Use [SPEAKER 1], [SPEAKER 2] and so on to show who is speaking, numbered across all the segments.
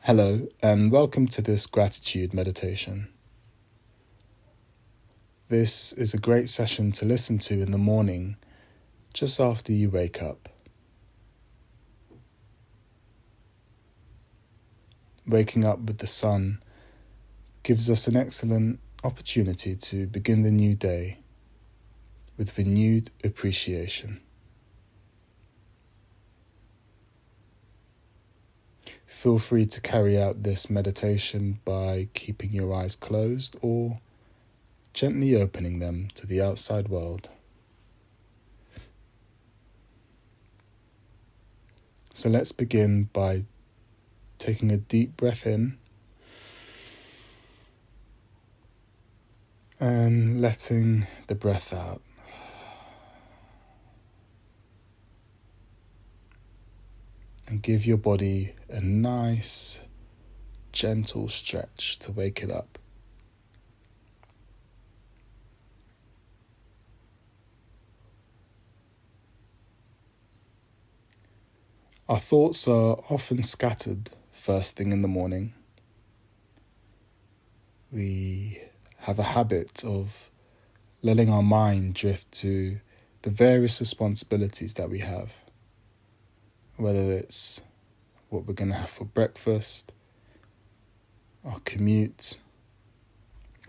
[SPEAKER 1] Hello, and welcome to this gratitude meditation. This is a great session to listen to in the morning, just after you wake up. Waking up with the sun gives us an excellent opportunity to begin the new day with renewed appreciation. Feel free to carry out this meditation by keeping your eyes closed or gently opening them to the outside world. So let's begin by taking a deep breath in and letting the breath out. And give your body a nice, gentle stretch to wake it up. Our thoughts are often scattered first thing in the morning. We have a habit of letting our mind drift to the various responsibilities that we have, whether it's what we're going to have for breakfast, our commute,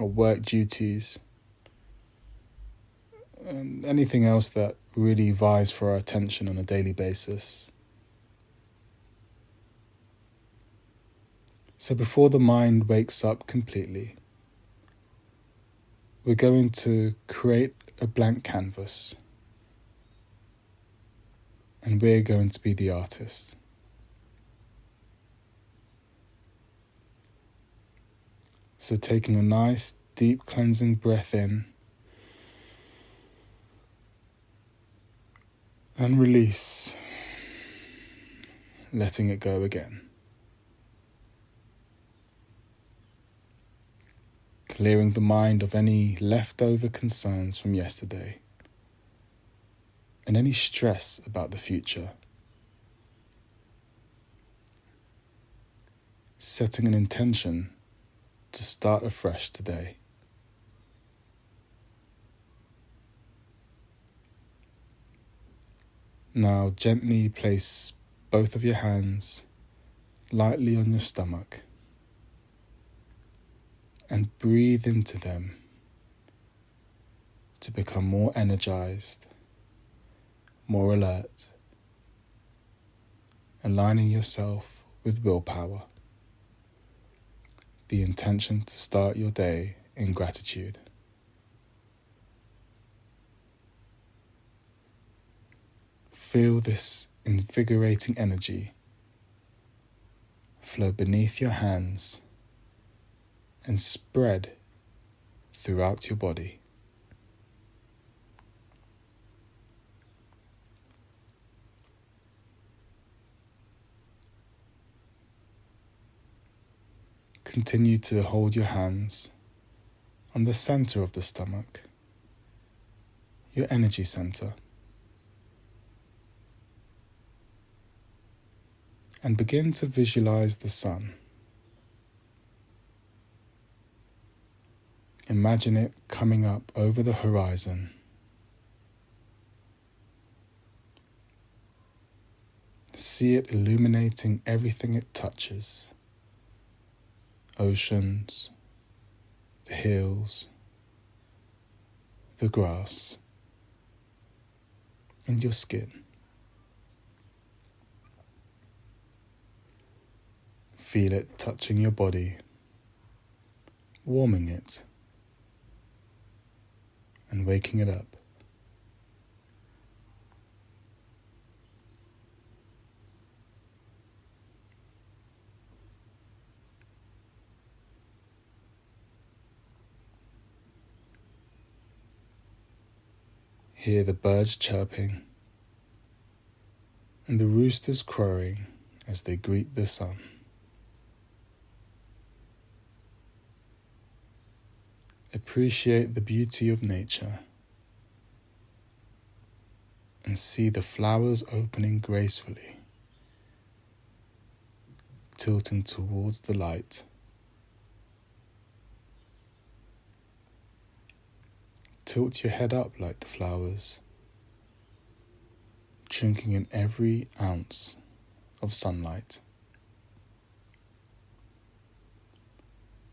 [SPEAKER 1] our work duties, and anything else that really vies for our attention on a daily basis. So before the mind wakes up completely, we're going to create a blank canvas, and we're going to be the artist. So taking a nice deep cleansing breath in and release, letting it go again. Clearing the mind of any leftover concerns from yesterday and any stress about the future. Setting an intention to start afresh today. Now gently place both of your hands lightly on your stomach and breathe into them to become more energized, more alert, aligning yourself with willpower. The intention to start your day in gratitude. Feel this invigorating energy flow beneath your hands and spread throughout your body. Continue to hold your hands on the center of the stomach, your energy center, and begin to visualize the sun. Imagine it coming up over the horizon. See it illuminating everything it touches. Oceans, the hills, the grass, and your skin. Feel it touching your body, warming it, and waking it up. Hear the birds chirping and the roosters crowing as they greet the sun. Appreciate the beauty of nature and see the flowers opening gracefully to tilting towards the light. Tilt your head up like the flowers, drinking in every ounce of sunlight,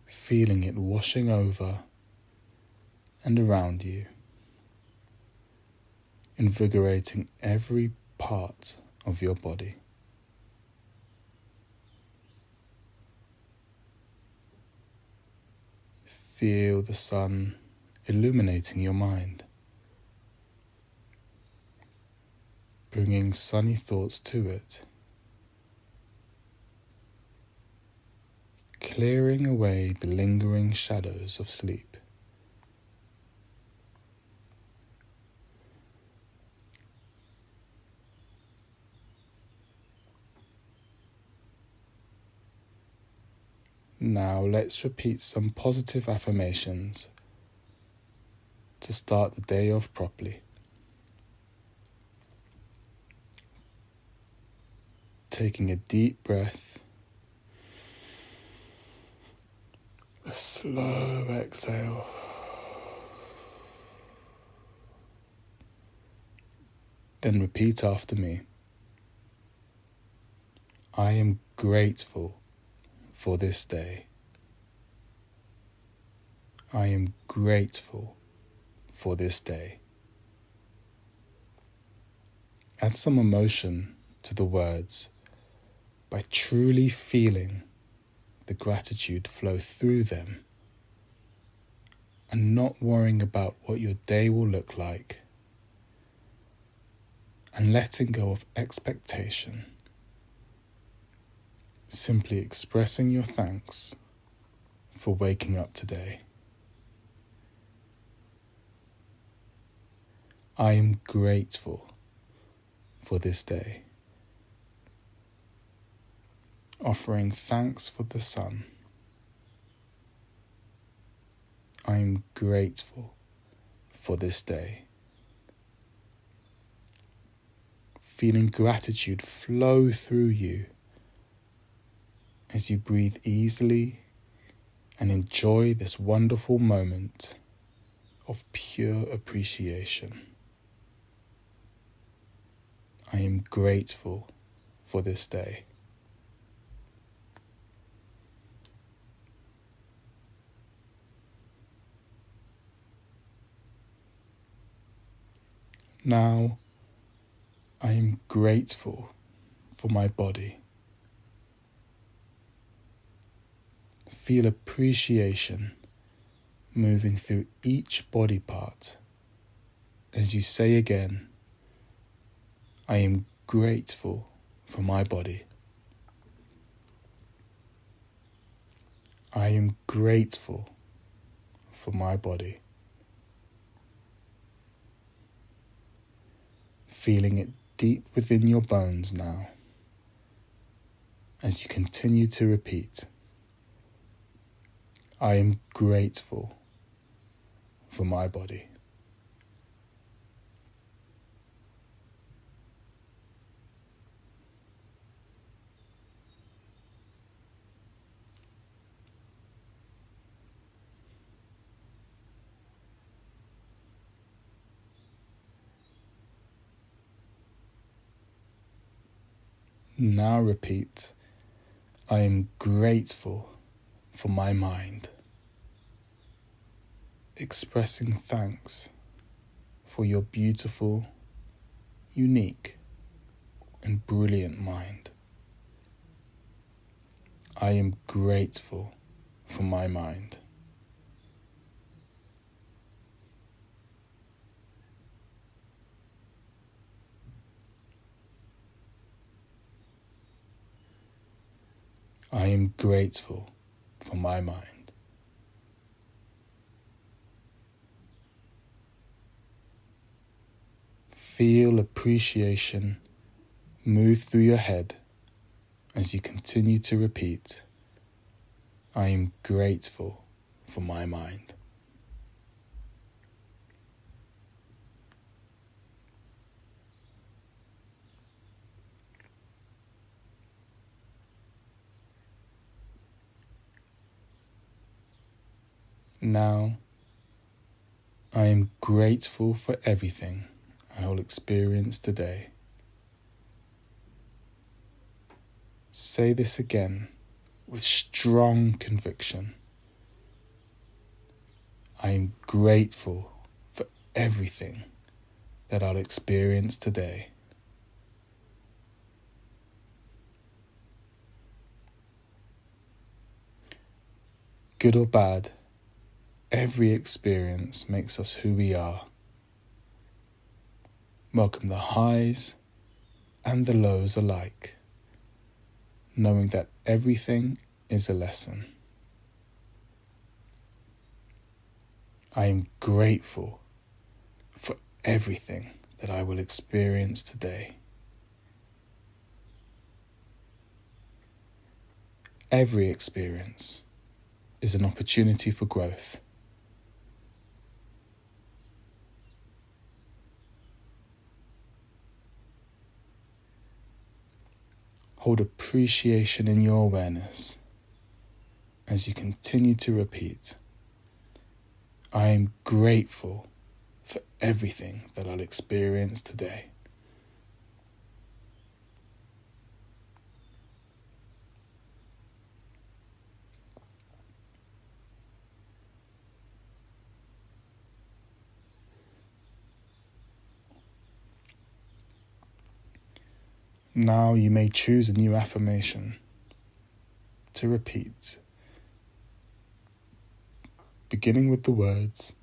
[SPEAKER 1] feeling it washing over and around you, invigorating every part of your body. Feel the sun illuminating your mind, bringing sunny thoughts to it, clearing away the lingering shadows of sleep. Now let's repeat some positive affirmations to start the day off properly. Taking a deep breath, a slow exhale. Then repeat after me. I am grateful for this day. I am grateful for this day. Add some emotion to the words by truly feeling the gratitude flow through them and not worrying about what your day will look like, and letting go of expectation. Simply expressing your thanks for waking up today. I am grateful for this day. Offering thanks for the sun. I am grateful for this day. Feeling gratitude flow through you as you breathe easily and enjoy this wonderful moment of pure appreciation. I am grateful for this day. Now, I am grateful for my body. Feel appreciation moving through each body part as you say again, I am grateful for my body. I am grateful for my body. Feeling it deep within your bones now as you continue to repeat, I am grateful for my body. Now repeat, I am grateful for my mind. Expressing thanks for your beautiful, unique, and brilliant mind. I am grateful for my mind. I am grateful for my mind. Feel appreciation move through your head as you continue to repeat, I am grateful for my mind. Now, I am grateful for everything I will experience today. Say this again with strong conviction. I am grateful for everything that I'll experience today. Good or bad, every experience makes us who we are. Welcome the highs and the lows alike, knowing that everything is a lesson. I am grateful for everything that I will experience today. Every experience is an opportunity for growth. Hold appreciation in your awareness as you continue to repeat, I am grateful for everything that I'll experience today. Now you may choose a new affirmation to repeat, beginning with the words,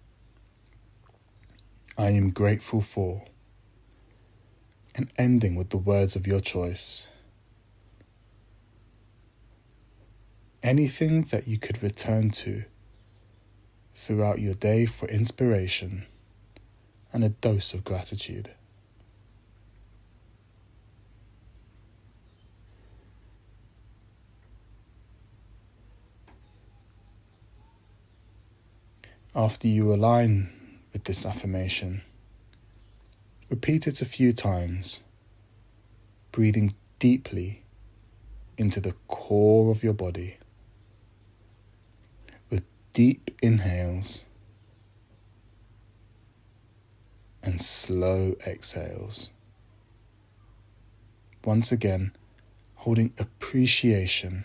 [SPEAKER 1] I am grateful for, and ending with the words of your choice. Anything that you could return to throughout your day for inspiration and a dose of gratitude. After you align with this affirmation, repeat it a few times, breathing deeply into the core of your body with deep inhales and slow exhales. Once again, holding appreciation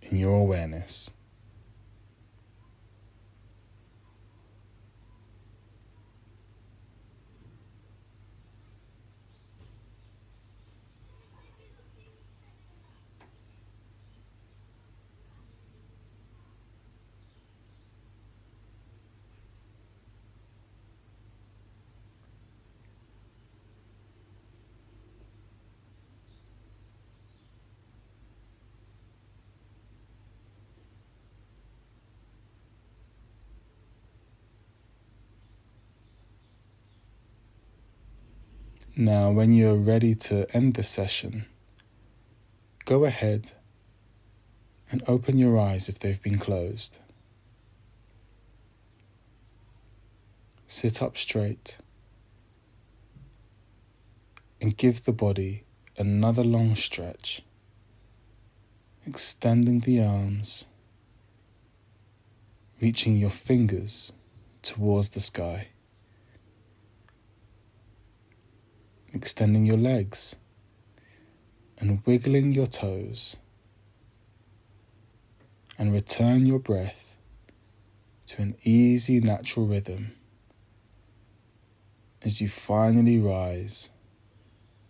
[SPEAKER 1] in your awareness. Now, when you're ready to end the session, go ahead and open your eyes if they've been closed. Sit up straight and give the body another long stretch, extending the arms, reaching your fingers towards the sky, extending your legs and wiggling your toes, and return your breath to an easy natural rhythm as you finally rise,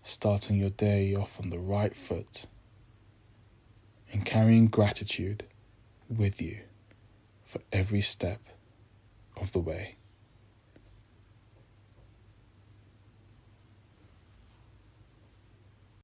[SPEAKER 1] starting your day off on the right foot and carrying gratitude with you for every step of the way.